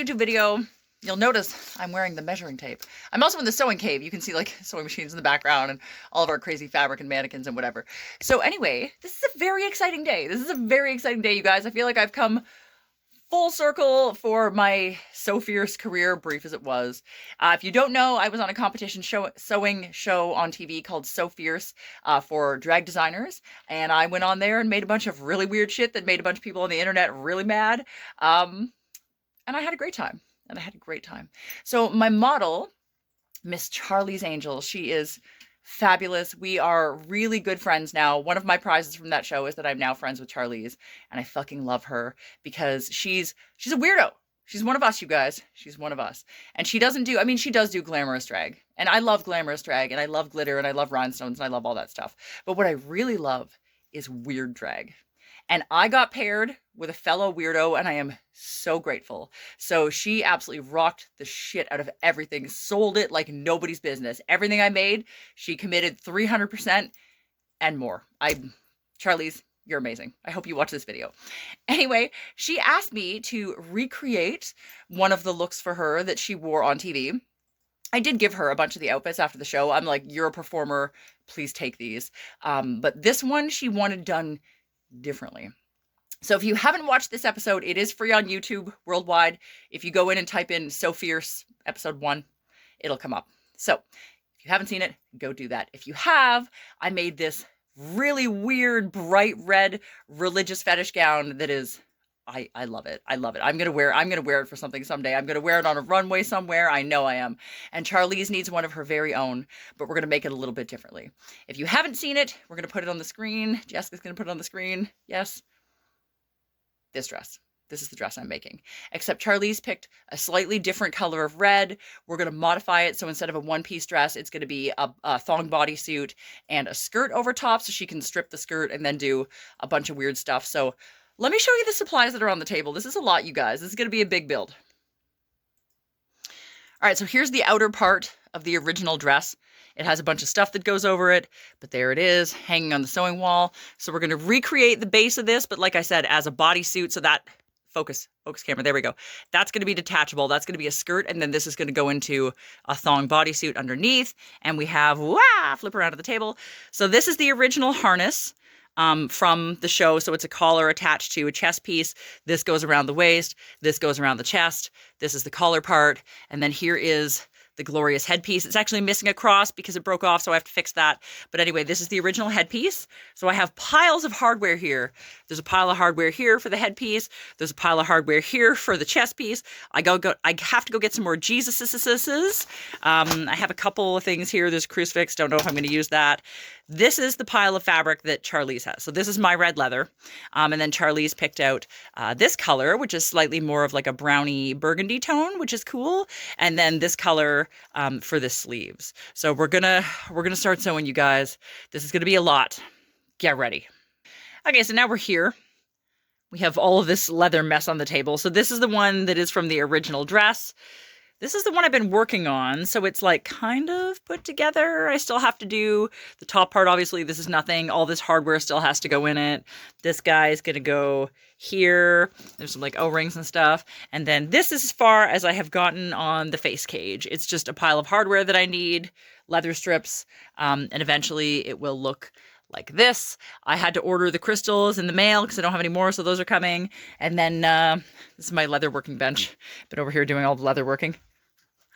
YouTube video, you'll notice I'm wearing the measuring tape. I'm also in the sewing cave. You can see like sewing machines in the background and all of our crazy fabric and mannequins and whatever. So anyway, this is a very exciting day. This is a very exciting day, you guys. I feel like I've come full circle for my So Fierce career, brief as it was. If you don't know, I was on a competition sewing show on TV called So Fierce for drag designers. And I went on there and made a bunch of really weird shit that made a bunch of people on the internet really mad. And I had a great time. So my model, Miss Charlize Angel, she is fabulous. We are really good friends now. One of my prizes from that show is that I'm now friends with Charlize, and I fucking love her because she's a weirdo. She's one of us, you guys. She's one of us. And she does do glamorous drag. And I love glamorous drag, and I love glitter, and I love rhinestones, and I love all that stuff. But what I really love is weird drag. And I got paired with a fellow weirdo, and I am so grateful. So she absolutely rocked the shit out of everything, sold it like nobody's business. Everything I made, she committed 300% and more. Charlize, you're amazing. I hope you watch this video. Anyway, she asked me to recreate one of the looks for her that she wore on TV. I did give her a bunch of the outfits after the show. I'm like, you're a performer, please take these. But this one she wanted done differently. So if you haven't watched this episode, it is free on YouTube worldwide. If you go in and type in So Fierce episode 1, it'll come up. So if you haven't seen it, go do that. If you have, I made this really weird, bright red religious fetish gown that is, I love it. I love it. I'm going to wear it for something someday. I'm going to wear it on a runway somewhere. I know I am. And Charlize needs one of her very own, but we're going to make it a little bit differently. If you haven't seen it, we're going to put it on the screen. Jessica's going to put it on the screen. Yes. This dress. This is the dress I'm making. Except Charlize picked a slightly different color of red. We're going to modify it. So instead of a one-piece dress, it's going to be a thong bodysuit and a skirt over top so she can strip the skirt and then do a bunch of weird stuff. So let me show you the supplies that are on the table. This is a lot, you guys. This is going to be a big build. All right, so here's the outer part of the original dress. It has a bunch of stuff that goes over it, but there it is, hanging on the sewing wall. So we're going to recreate the base of this, but like I said, as a bodysuit, so that, focus camera, there we go. That's going to be detachable. That's going to be a skirt, and then this is going to go into a thong bodysuit underneath, and we have, flip around to the table. So this is the original harness from the show. So it's a collar attached to a chest piece. This goes around the waist. This goes around the chest. This is the collar part. And then here is the glorious headpiece. It's actually missing a cross because it broke off, so I have to fix that. But anyway, this is the original headpiece. So I have piles of hardware here. There's a pile of hardware here for the headpiece. There's a pile of hardware here for the chest piece. I have to go get some more Jesuses. I have a couple of things here. There's a crucifix. Don't know if I'm going to use that. This is the pile of fabric that Charlize has. So this is my red leather. And then Charlize picked out this color, which is slightly more of like a browny burgundy tone, which is cool. And then this color for the sleeves. So we're gonna start sewing, you guys. This is gonna be a lot. Get ready. Okay, so now we're here. We have all of this leather mess on the table. So this is the one that is from the original dress. This is the one I've been working on, so it's like kind of put together. I still have to do the top part. Obviously, this is nothing. All this hardware still has to go in it. This guy is going to go here. There's some like O-rings and stuff. And then this is as far as I have gotten on the face cage. It's just a pile of hardware that I need, leather strips, and eventually it will look like this. I had to order the crystals in the mail because I don't have any more, so those are coming. And then this is my leather working bench. Been over here doing all the leather working.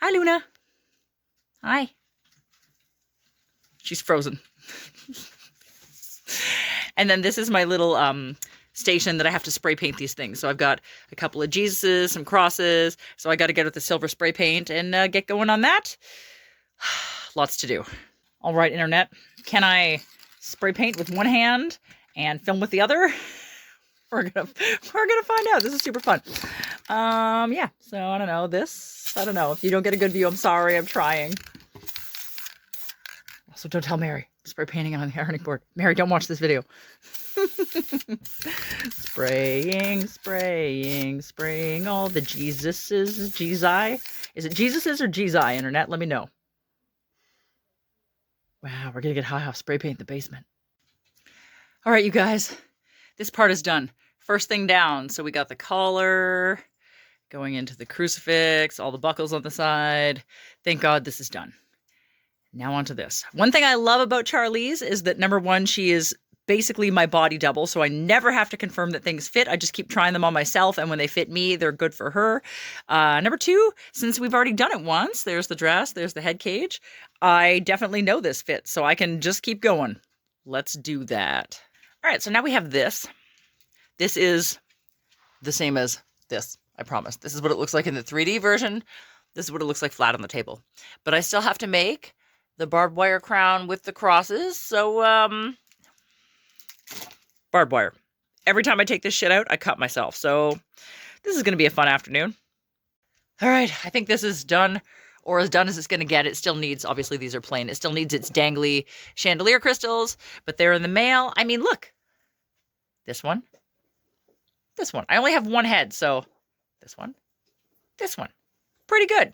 Hi, Luna. Hi. She's frozen. And then this is my little station that I have to spray paint these things. So I've got a couple of Jesuses, some crosses. So I got to get with the silver spray paint and get going on that. Lots to do. All right, internet. Can I spray paint with one hand and film with the other? We're gonna find out. This is super fun. Yeah. So I don't know. I don't know. If you don't get a good view, I'm sorry. I'm trying. Also, don't tell Mary. Spray painting on the ironing board. Mary, don't watch this video. Spraying all the Jesuses. Jesus. Is it Jesuses or Jesus? Internet? Let me know. Wow, we're gonna get high off spray paint in the basement. All right, you guys. This part is done. First thing down. So we got the collar. Going into the crucifix, all the buckles on the side. Thank God this is done. Now onto this. One thing I love about Charlize is that number one, she is basically my body double, so I never have to confirm that things fit. I just keep trying them on myself, and when they fit me, they're good for her. Number two, since we've already done it once, there's the dress, there's the head cage, I definitely know this fits, so I can just keep going. Let's do that. All right, so now we have this. This is the same as this, I promise. This is what it looks like in the 3D version. This is what it looks like flat on the table. But I still have to make the barbed wire crown with the crosses, so barbed wire. Every time I take this shit out, I cut myself. So this is going to be a fun afternoon. All right, I think this is done, or as done as it's going to get. It still needs, obviously these are plain, it still needs its dangly chandelier crystals, but they're in the mail. I mean, look. This one. This one. I only have one head, so this one. This one. Pretty good.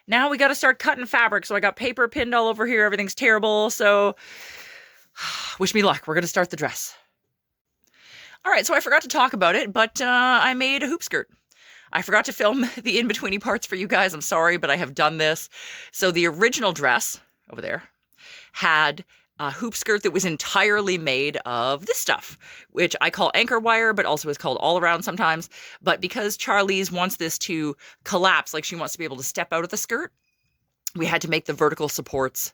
Now we got to start cutting fabric. So I got paper pinned all over here. Everything's terrible. So wish me luck. We're going to start the dress. All right, so I forgot to talk about it, but I made a hoop skirt. I forgot to film the in-betweeny parts for you guys. I'm sorry, but I have done this. So the original dress over there had a hoop skirt that was entirely made of this stuff, which I call anchor wire, but also is called all around sometimes. But because Charlize wants this to collapse, like she wants to be able to step out of the skirt, we had to make the vertical supports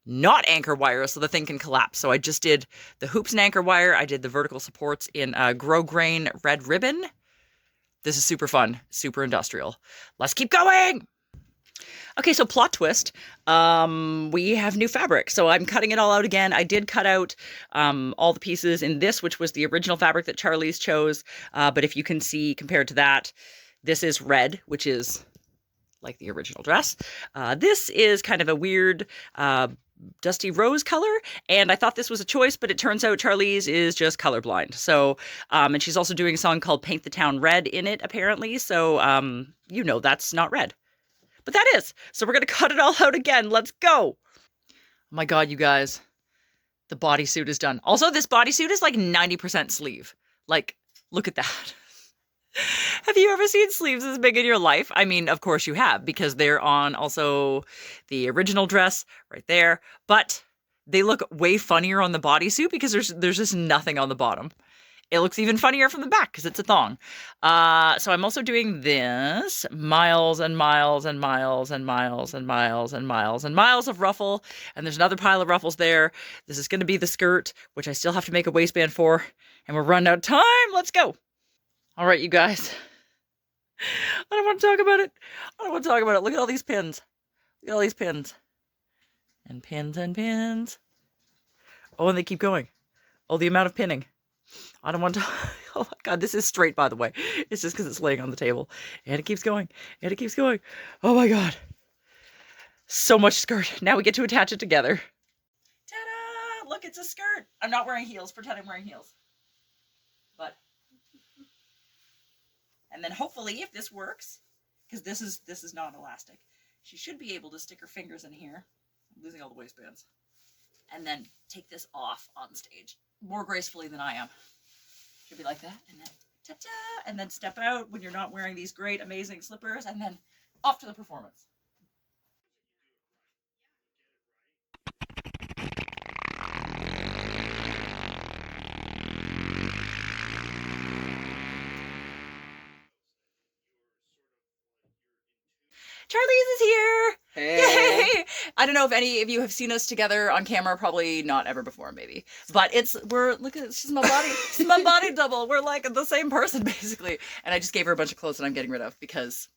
not anchor wire so the thing can collapse. So I just did the hoops and anchor wire. I did the vertical supports in a grosgrain red ribbon. This is super fun, super industrial. Let's keep going. Okay, so plot twist. We have new fabric. So I'm cutting it all out again. I did cut out all the pieces in this, which was the original fabric that Charlize chose. But if you can see, compared to that, this is red, which is like the original dress. This is kind of a weird dusty rose color, and I thought this was a choice, but it turns out Charlize is just colorblind. So, and she's also doing a song called Paint the Town Red in it, apparently. So, you know, that's not red. But that is. So we're going to cut it all out again. Let's go. Oh my God, you guys. The bodysuit is done. Also, this bodysuit is like 90% sleeve. Like, look at that. Have you ever seen sleeves as big in your life? I mean, of course you have, because they're on also the original dress right there. But they look way funnier on the bodysuit because there's just nothing on the bottom. It looks even funnier from the back because it's a thong. So I'm also doing this. Miles and miles and miles and miles and miles and miles and miles of ruffle. And there's another pile of ruffles there. This is going to be the skirt, which I still have to make a waistband for. And we're running out of time. Let's go. All right, you guys. I don't want to talk about it. I don't want to talk about it. Look at all these pins. Look at all these pins. And pins and pins. Oh, and they keep going. Oh, the amount of pinning. I don't want to. Oh my God, this is straight, by the way. It's just because it's laying on the table. And it keeps going. And it keeps going. Oh my God. So much skirt. Now we get to attach it together. Ta-da! Look, it's a skirt. I'm not wearing heels. Pretend I'm wearing heels. But. And then hopefully, if this works, because this is not elastic, she should be able to stick her fingers in here. I'm losing all the waistbands. And then take this off on stage more gracefully than I am. Should be like that, and then ta-ta, and then step out when you're not wearing these great, amazing slippers, and then off to the performance. Charlize is here! Hey! Yay! I don't know if any of you have seen us together on camera, probably not ever before, maybe. But look at, she's my body, she's my body double. We're like the same person, basically. And I just gave her a bunch of clothes that I'm getting rid of because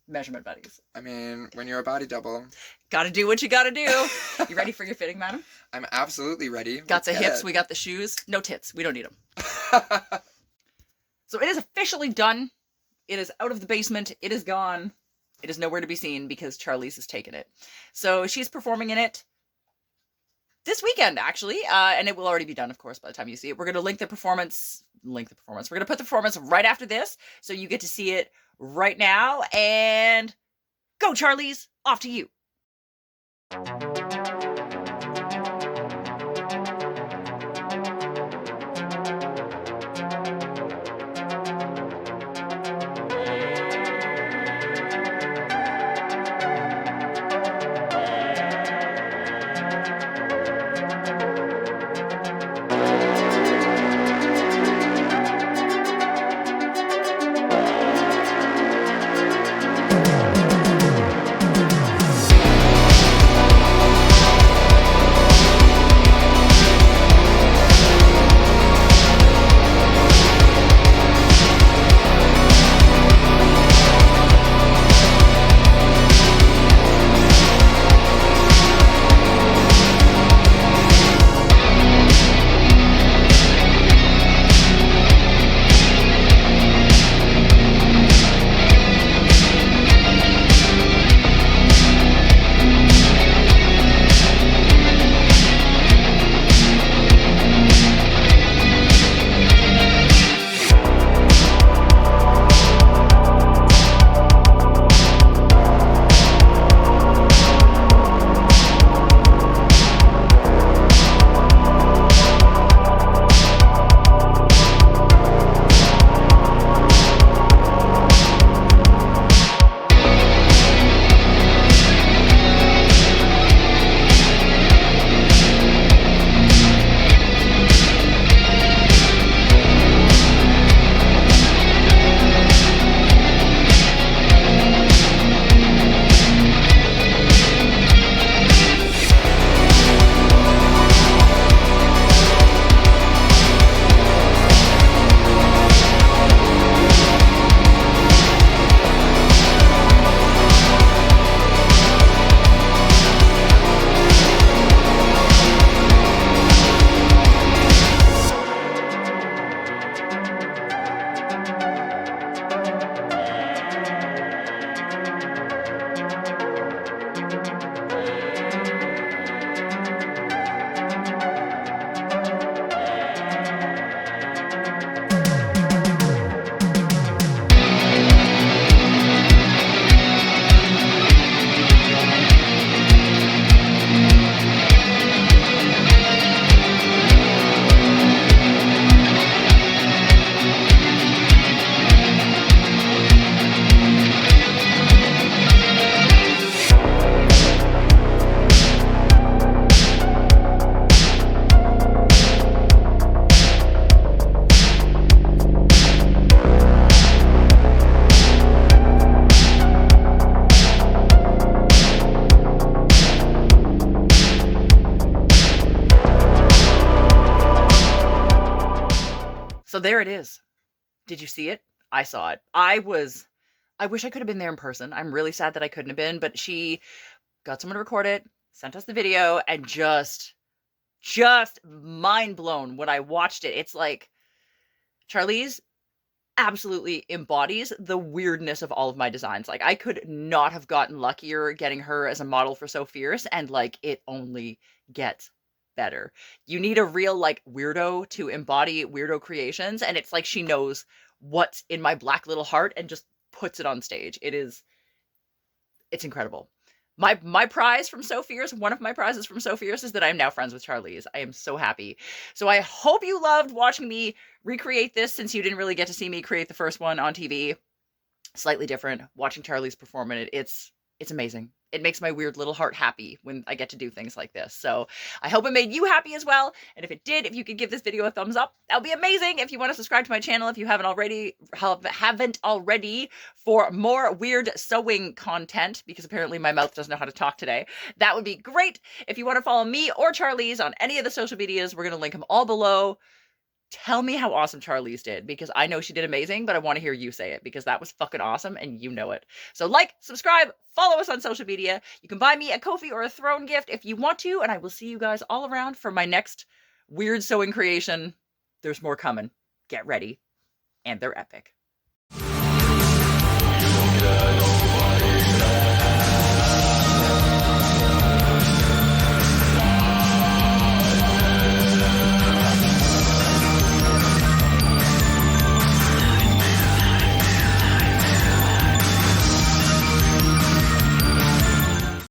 measurement buddies. I mean, when you're a body double. Gotta do what you gotta do. You ready for your fitting, madam? I'm absolutely ready. Got the hips, we got the shoes. No tits, we don't need them. So it is officially done. It is out of the basement. It is gone. It is nowhere to be seen because Charlize has taken it. So she's performing in it this weekend, actually. And it will already be done, of course, by the time you see it. We're going to link the performance. We're going to put the performance right after this. So you get to see it right now. And go, Charlize. Off to you. there it is. Did you see it? I saw it. I wish I could have been there in person. I'm really sad that I couldn't have been, but she got someone to record it, sent us the video, and just mind blown when I watched it. It's like Charlize absolutely embodies the weirdness of all of my designs. Like, I could not have gotten luckier getting her as a model for So Fierce, and like, it only gets better. You need a real like weirdo to embody weirdo creations, and it's like she knows what's in my black little heart and just puts it on stage. It's incredible. My prize from So Fierce, one of my prizes from So Fierce, is that I am now friends with Charlize. I am so happy. So I hope you loved watching me recreate this, since you didn't really get to see me create the first one on TV. Slightly different. Watching Charlize perform in it, it's amazing. It makes my weird little heart happy when I get to do things like this. So I hope it made you happy as well. And if it did, if you could give this video a thumbs up, that would be amazing. If you want to subscribe to my channel, if you haven't already, for more weird sewing content, because apparently my mouth doesn't know how to talk today, that would be great. If you want to follow me or Charlize on any of the social medias, we're going to link them all below. Tell me how awesome Charlize did, because I know she did amazing, but I want to hear you say it, because that was fucking awesome and you know it. So like, subscribe, follow us on social media. You can buy me a Ko-fi or a throne gift if you want to, and I will see you guys all around for my next weird sewing creation. There's more coming. Get ready. And they're epic. You won't get